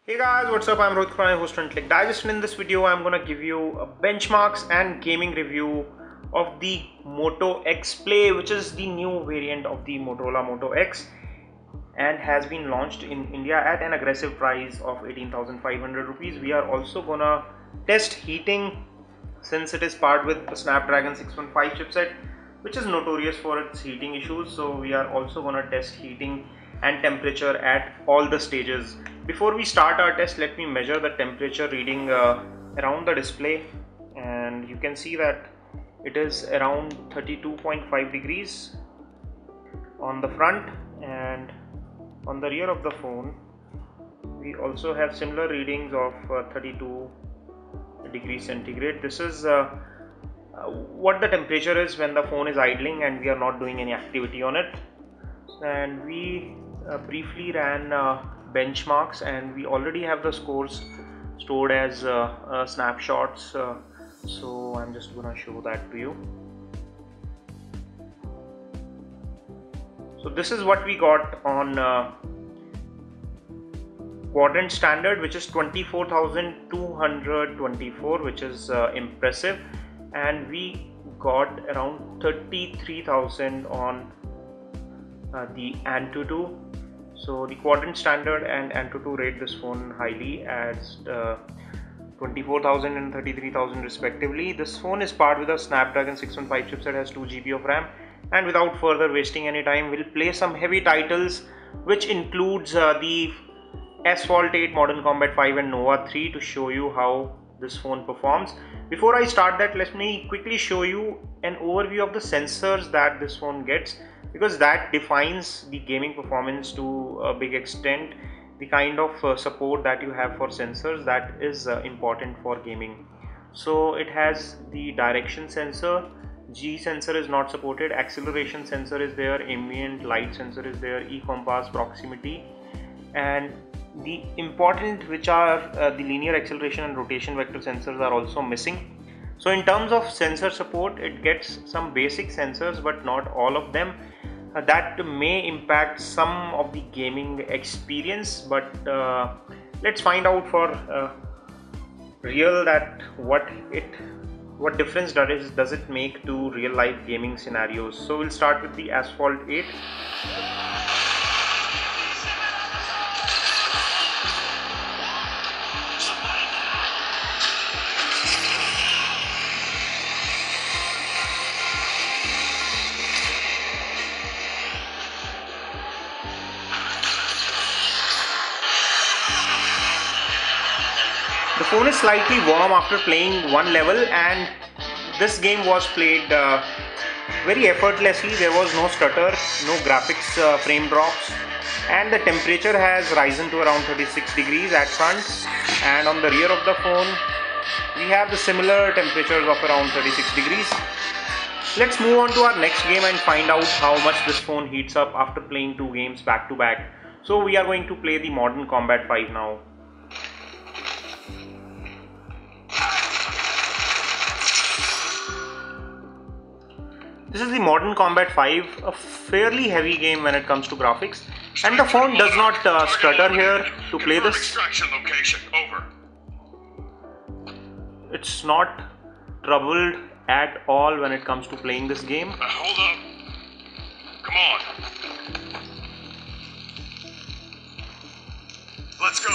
Hey guys, what's up? I'm Rohit Khurana, host on Intellect Digest, and in this video I'm gonna give you a benchmarks and gaming review of the Moto X Play, which is the new variant of the Motorola Moto X and has been launched in India at an aggressive price of 18,500 rupees. We are also gonna test heating since it is paired with the Snapdragon 615 chipset, which is notorious for its heating issues. So we are also gonna test heating and temperature at all the stages. Before we start our test, let me measure the temperature reading around the display, and you can see that it is around 32.5 degrees on the front, and on the rear of the phone we also have similar readings of 32 degrees centigrade. This is what the temperature is when the phone is idling and we are not doing any activity on it. And we briefly ran benchmarks, and we already have the scores stored as snapshots, so I'm just gonna show that to you. So this is what we got on quadrant standard, which is 24,224, which is impressive, and we got around 33,000 on the Antutu. So the quadrant standard and Antutu rate this phone highly as 24,000 and 33,000 respectively. This phone is paired with a Snapdragon 615 chipset, has 2 GB of RAM, and without further wasting any time, we'll play some heavy titles, which includes the Asphalt 8, Modern Combat 5 and Nova 3 to show you how this phone performs. Before I start that, let me quickly show you an overview of the sensors that this phone gets, because that defines the gaming performance to a big extent. The kind of support that you have for sensors, that is important for gaming. So it has the direction sensor, G sensor is not supported, acceleration sensor is there, ambient light sensor is there, e-compass, proximity, and the important, which are the linear acceleration and rotation vector sensors, are also missing. So in terms of sensor support, it gets some basic sensors but not all of them. That may impact some of the gaming experience, but let's find out for real that what difference does it make to real life gaming scenarios. So we'll start with the Asphalt 8. The phone is slightly warm after playing one level, and this game was played very effortlessly. There was no stutter, no graphics frame drops, and the temperature has risen to around 36 degrees at front, and on the rear of the phone we have the similar temperatures of around 36 degrees. Let's move on to our next game and find out how much this phone heats up after playing two games back to back. So we are going to play the Modern Combat 5 now. This is the Modern Combat 5, a fairly heavy game when it comes to graphics, and the phone does not stutter here to play this. Extraction location, over. It's not troubled at all when it comes to playing this game. Hold up. Come on. Let's go.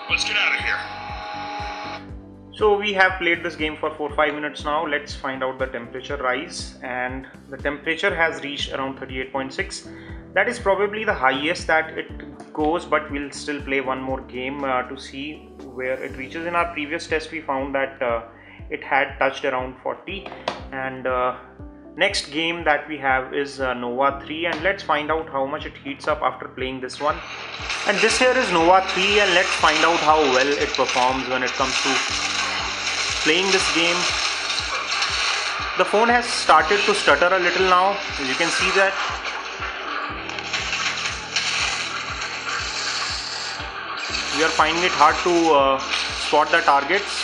Let's get out of here. So we have played this game for 4-5 minutes now. Let's find out the temperature rise, and the temperature has reached around 38.6. That is probably the highest that it goes, but we'll still play one more game to see where it reaches. In our previous test we found that it had touched around 40, and next game that we have is Nova 3, and let's find out how much it heats up after playing this one. And this here is Nova 3, and let's find out how well it performs when it comes to playing this game. The phone has started to stutter a little now, as you can see that. we are finding it hard to spot the targets.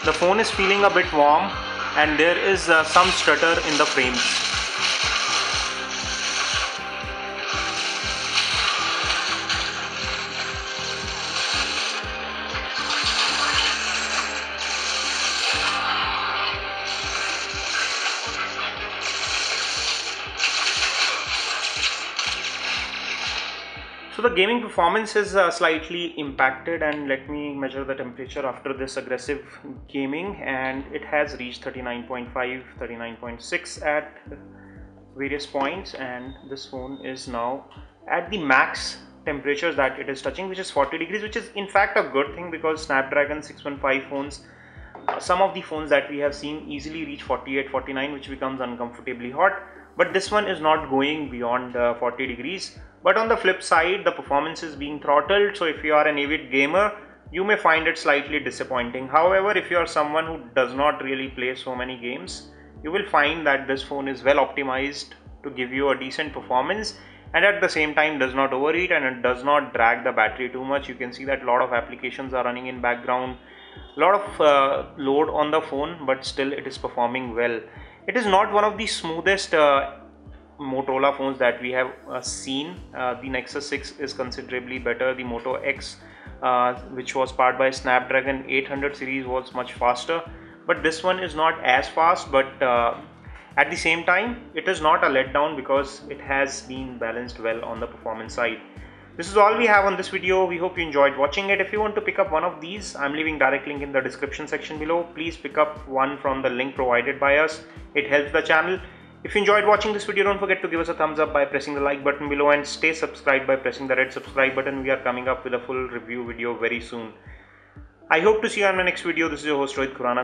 The phone is feeling a bit warm and there is some stutter in the frames. So the gaming performance is slightly impacted, and let me measure the temperature after this aggressive gaming, and it has reached 39.5, 39.6 at various points, and this phone is now at the max temperatures that it is touching, which is 40 degrees, which is in fact a good thing because Snapdragon 615 phones, some of the phones that we have seen easily reach 48, 49, which becomes uncomfortably hot, but this one is not going beyond 40 degrees. But on the flip side, the performance is being throttled, so if you are an avid gamer, you may find it slightly disappointing. However, if you are someone who does not really play so many games, you will find that this phone is well optimized to give you a decent performance, and at the same time does not overheat and it does not drag the battery too much. You can see that a lot of applications are running in background, a lot of load on the phone, but still it is performing well. It is not one of the smoothest Motorola phones that we have seen. The Nexus 6 is considerably better. The Moto X, which was powered by Snapdragon 800 series, was much faster, but this one is not as fast, but at the same time it is not a letdown because it has been balanced well on the performance side. This is all we have on this video. We hope you enjoyed watching it. If you want to pick up one of these, I'm leaving direct link in the description section below. Please pick up one from the link provided by us. It helps the channel. If you enjoyed watching this video, don't forget to give us a thumbs up by pressing the like button below, and stay subscribed by pressing the red subscribe button. We are coming up with a full review video very soon. I hope to see you on my next video. This is your host Rohit Khurana.